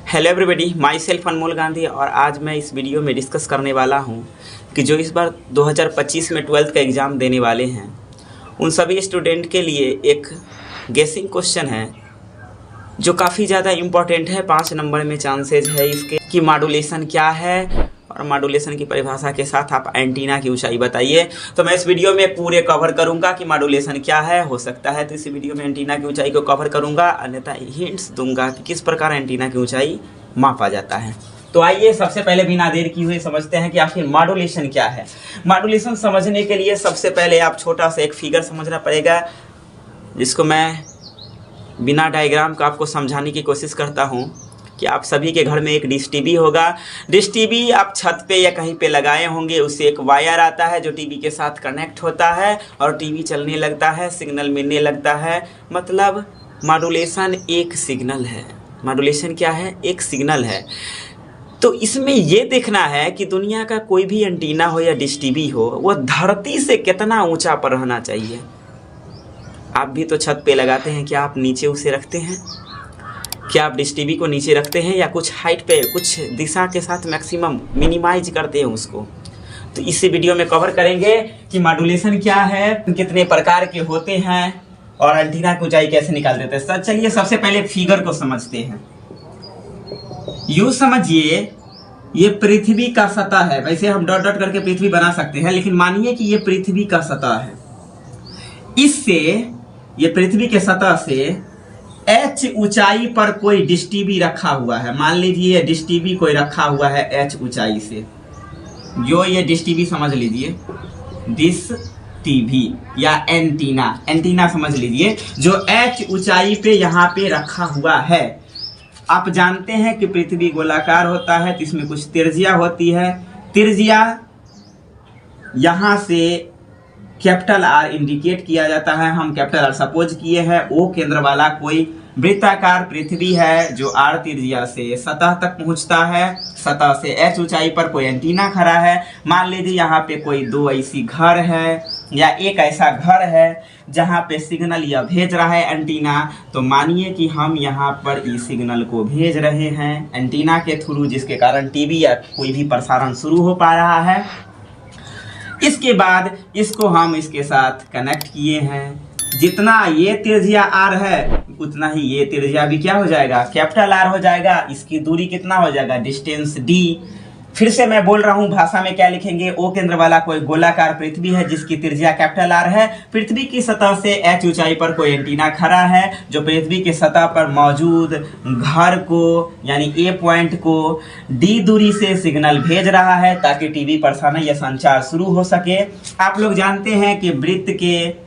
Hello everybody, my self अनमोल गांधी। और आज मैं इस वीडियो में डिस्कस करने वाला हूं कि जो इस बार 2025 में 12th का एग्ज़ाम देने वाले हैं उन सभी स्टूडेंट के लिए एक गेसिंग क्वेश्चन है जो काफ़ी ज़्यादा इम्पॉर्टेंट है। 5 नंबर में चांसेज है इसके कि मॉड्यूलेशन क्या है और मॉड्यूलेशन की परिभाषा के साथ आप एंटीना की ऊंचाई बताइए। तो मैं इस वीडियो में पूरे कवर करूंगा कि मॉड्यूलेशन क्या है। हो सकता है तो इस वीडियो में एंटीना की ऊंचाई को कवर करूंगा, अन्यथा हिंट्स दूंगा कि किस प्रकार एंटीना की ऊंचाई मापा जाता है। तो आइए सबसे पहले बिना देर किए हुए समझते हैं कि आखिर मॉड्यूलेशन क्या है। मॉड्यूलेशन समझने के लिए सबसे पहले आप छोटा सा एक फिगर समझना पड़ेगा, जिसको मैं बिना डायग्राम का आपको समझाने की कोशिश करता हूँ कि आप सभी के घर में एक डिश टीवी होगा। डिश टीवी आप छत पे या कहीं पे लगाए होंगे, उससे एक वायर आता है जो टीवी के साथ कनेक्ट होता है और टीवी चलने लगता है, सिग्नल मिलने लगता है। मतलब मॉड्यूलेशन एक सिग्नल है। मॉड्यूलेशन क्या है? एक सिग्नल है। तो इसमें ये देखना है कि दुनिया का कोई भी एंटीना हो या डिश टीवी हो, वो धरती से कितना ऊंचा पर रहना चाहिए। आप भी तो छत पे लगाते हैं, क्या आप नीचे उसे रखते हैं? क्या आप डिश टीवी को नीचे रखते हैं या कुछ हाइट पे, कुछ दिशा के साथ मैक्सिमम मिनिमाइज करते हैं उसको? तो इसी वीडियो में कवर करेंगे कि मॉड्यूलेशन क्या है, कितने प्रकार के होते हैं और एंटीना की ऊंचाई कैसे निकाल देते हैं। चलिए सबसे पहले फिगर को समझते हैं। यूं समझिए, ये पृथ्वी का सतह है। वैसे हम डॉट डॉट करके पृथ्वी बना सकते हैं, लेकिन मानिए कि ये पृथ्वी का सतह है। इससे, ये पृथ्वी के सतह से h ऊंचाई पर कोई डिश टीवी रखा हुआ है। मान लीजिए डिश टीवी कोई रखा हुआ है h ऊंचाई से। जो ये डिश टीवी समझ लीजिए, डिश टीवी या एंटीना समझ लीजिए, जो h ऊंचाई पे यहाँ पे रखा हुआ है। आप जानते हैं कि पृथ्वी गोलाकार होता है, तो इसमें कुछ त्रिज्या होती है। त्रिज्या यहाँ से कैपिटल R इंडिकेट किया जाता है। हम कैपिटल R सपोज किए हैं। O केंद्र वाला कोई वृत्ताकार पृथ्वी है जो R त्रिज्या से सतह तक पहुंचता है। सतह से h ऊंचाई पर कोई एंटीना खड़ा है। मान लीजिए यहाँ पे कोई 2 ऐसी घर है या एक ऐसा घर है जहाँ पे सिग्नल यह भेज रहा है एंटीना। तो मानिए कि हम यहाँ पर इस सिग्नल को भेज रहे हैं एंटीना के थ्रू, जिसके कारण टीवी या कोई भी प्रसारण शुरू हो पा रहा है। इसके बाद इसको हम इसके साथ कनेक्ट किए हैं। जितना ये त्रिज्या R है, उतना ही ये त्रिज्या भी क्या हो जाएगा? कैपिटल R हो जाएगा। इसकी दूरी कितना हो जाएगा? Distance D। फिर से मैं बोल रहा हूँ, भाषा में क्या लिखेंगे? O केंद्र वाला कोई गोलाकार पृथ्वी है जिसकी त्रिज्या कैपिटल R है। पृथ्वी की सतह से h ऊंचाई पर कोई एंटीना खड़ा है जो पृथ्वी की सतह पर मौजूद घर को यानी A पॉइंट को D दूरी से सिग्नल भेज रहा है ताकि टीवी प्रसारण या संचार शुरू हो सके। आप लोग जानते हैं कि वृत्त के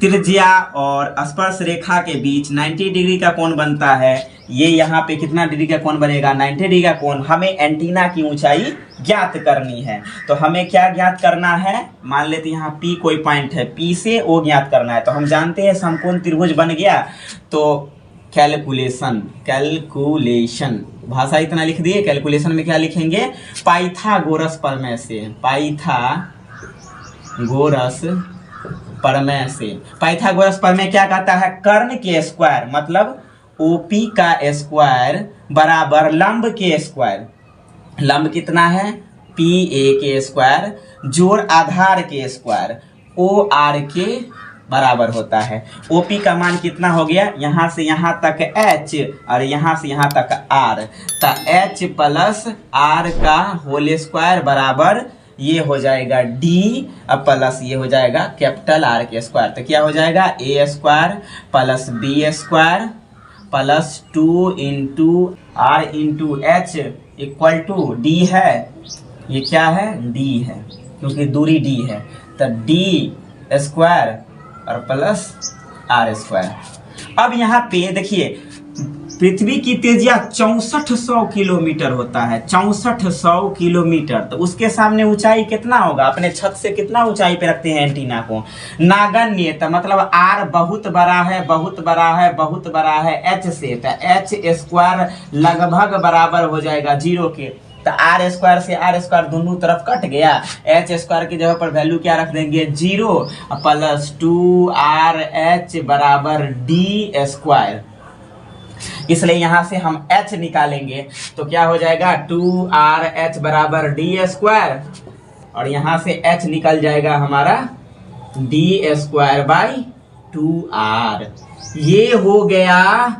त्रिज्या और स्पर्श रेखा के बीच 90 डिग्री का कोण बनता है। ये यहाँ पे कितना डिग्री का कोण बनेगा? 90 डिग्री का कोण। हमें एंटीना की ऊंचाई ज्ञात करनी है। तो हमें क्या ज्ञात करना है? मान लेते यहाँ P कोई पॉइंट है, P से O ज्ञात करना है। तो हम जानते हैं समकोण त्रिभुज बन गया। तो कैलकुलेशन भाषा इतना लिख दिए। कैलकुलेशन में क्या लिखेंगे? पाइथागोरस प्रमेय से। पाइथागोरस प्रमेय क्या कहता है? कर्ण के स्क्वायर मतलब OP का स्क्वायर बराबर लंब के स्क्वायर। लंब कितना है? PA के स्क्वायर जोड़ आधार के स्क्वायर OR के बराबर होता है। OP का मान कितना हो गया? यहाँ से यहाँ तक H और यहाँ से यहाँ तक R। तो H प्लस R का होल स्क्वायर बराबर ये हो जाएगा D अब प्लस ये हो जाएगा कैपिटल R के स्क्वायर। तो क्या हो जाएगा? A square plus B square plus 2 into R into H equal to D है। ये क्या है? D है, क्योंकि दूरी D है। तो D स्क्वायर और प्लस R स्क्वायर। अब यहाँ पे देखिए, पृथ्वी की त्रिज्या 6400 किलोमीटर होता है। 6400 किलोमीटर। तो उसके सामने ऊंचाई कितना होगा? अपने छत से कितना ऊंचाई पे रखते हैं एंटीना को? नागण्य। तो मतलब R बहुत बड़ा है, बहुत बड़ा है, बहुत बड़ा है H से। तो H स्क्वायर लगभग बराबर हो जाएगा 0 के। तो R स्क्वायर से R स्क्वायर दोनों तरफ कट गया। H स्क्वायर की जगह पर वैल्यू क्या रख देंगे? 0 प्लस 2RH बराबर D स्क्वायर। इसलिए यहाँ से हम h निकालेंगे तो क्या हो जाएगा 2RH बराबर d², और यहाँ से h निकल जाएगा हमारा d²/2r। ये हो गया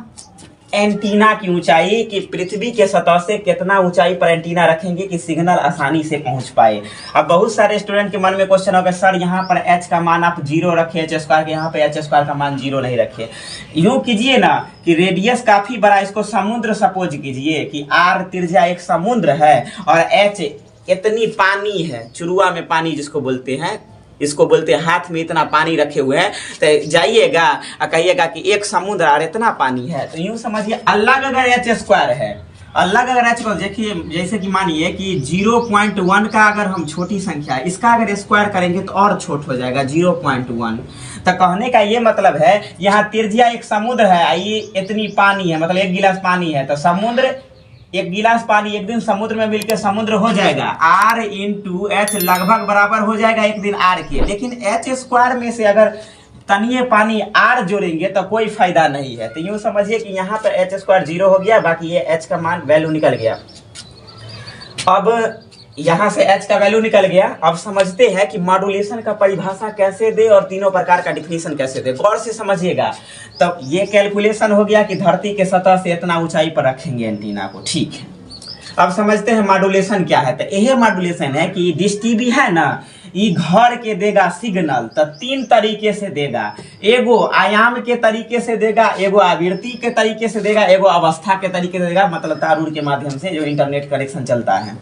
एंटीना की ऊंचाई कि पृथ्वी के सतह से कितना ऊंचाई पर एंटीना रखेंगे कि सिग्नल आसानी से पहुंच पाए। अब बहुत सारे स्टूडेंट के मन में क्वेश्चन होगा, सर यहाँ पर h का मान आप 0 रखे, h² के यहाँ पे h² का मान 0 नहीं रखे। यूं कीजिए ना कि रेडियस काफी बड़ा, इसको समुद्र सपोज कीजिए कि r त्रिज्या एक समुद्र है और h इतनी पानी है, चुरुआ में पानी जिसको बोलते हैं, इसको बोलते हैं हाथ में इतना पानी रखे हुए हैं, तो जाइएगा और कहिएगा कि एक समुद्र और इतना पानी है, तो यूं समझिए अलग अगर h² है, अलग अगर h को देखिए, जैसे कि मानिए कि 0.1 का अगर हम छोटी संख्या है, इसका अगर स्क्वायर करेंगे तो और छोट हो जाएगा 0.1। तो कहने का ये मतलब है यहाँ त्रिज्या एक समुद्र है, ये इतनी पानी है, मतलब 1 गिलास पानी है, तो समुद्र 1 गिलास पानी एक दिन समुद्र में मिलकर समुद्र हो जाएगा, r × h लगभग बराबर हो जाएगा एक दिन r के। लेकिन h² में से अगर तनिए पानी r जोड़ेंगे तो कोई फायदा नहीं है। तो यूं समझिए कि यहाँ पर h² 0 हो गया, बाकी ये h का मान वैल्यू निकल गया। अब यहाँ से h का वैल्यू निकल गया। अब समझते हैं कि मॉड्यूलेशन का परिभाषा कैसे दे और तीनों प्रकार का डिफिनीशन कैसे दे। गौर से समझिएगा। तब ये कैलकुलेशन हो गया कि धरती के सतह से इतना ऊंचाई पर रखेंगे एंटीना को, ठीक है। अब समझते हैं मॉड्यूलेशन क्या है। तो यह मॉड्यूलेशन है कि डिश टीवी है ना, ये घर के देगा सिग्नल तो 3 तरीके से देगा, एगो आयाम के तरीके से देगा, एगो आवृत्ति के तरीके से देगा, एगो अवस्था के तरीके से देगा, मतलब तारुर के माध्यम से जो इंटरनेट कनेक्शन चलता है।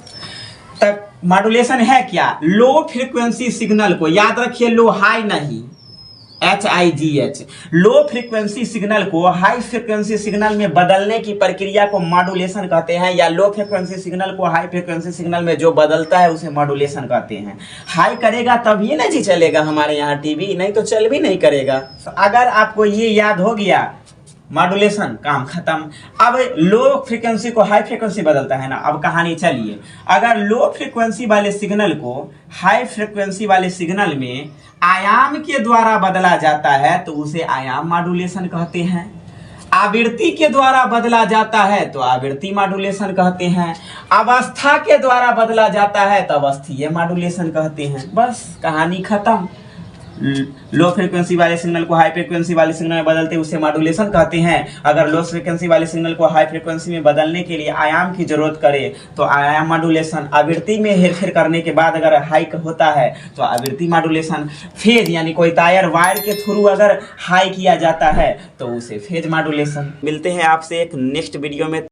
तब मॉड्यूलेशन है क्या? लो फ्रीक्वेंसी सिग्नल को, याद रखिए लो हाई नहीं, HIGH, लो फ्रीक्वेंसी सिग्नल को हाई फ्रीक्वेंसी सिग्नल में बदलने की प्रक्रिया को मॉड्यूलेशन कहते हैं, या लो फ्रीक्वेंसी सिग्नल को हाई फ्रीक्वेंसी सिग्नल में जो बदलता है उसे मॉड्यूलेशन कहते हैं। हाई करेगा तभी ना जी चलेगा हमारे यहाँ टीवी, नहीं तो चल भी नहीं करेगा। अगर आपको ये याद हो गया मॉड्यूलेशन, काम खत्म। अब लो फ्रीक्वेंसी को हाई फ्रीक्वेंसी बदलता है ना। अब कहानी चलिए, अगर लो फ्रीक्वेंसी वाले सिग्नल को हाई फ्रीक्वेंसी वाले सिग्नल में आयाम के द्वारा बदला जाता है तो उसे आयाम मॉड्यूलेशन कहते हैं। आवृत्ति के द्वारा बदला जाता है तो आवृत्ति मॉड्यूलेशन कहते हैं। अवस्था के द्वारा बदला जाता है तो अवस्थीय मॉड्यूलेशन कहते हैं। बस कहानी खत्म। लो फ्रीक्वेंसी वाले सिग्नल को हाई फ्रीक्वेंसी वाले सिग्नल में बदलते उसे मॉड्यूलेशन कहते हैं। अगर लो फ्रीक्वेंसी वाले सिग्नल को हाई फ्रीक्वेंसी में बदलने के लिए आयाम की जरूरत करे तो आयाम मॉड्यूलेशन। आवृत्ति में हेरफेर करने के बाद अगर हाई होता है तो आवृत्ति मॉड्यूलेशन। फेज यानी कोई तार वायर के थ्रू अगर हाई किया जाता है तो उसे फेज मॉड्यूलेशन। मिलते हैं आपसे एक नेक्स्ट वीडियो में।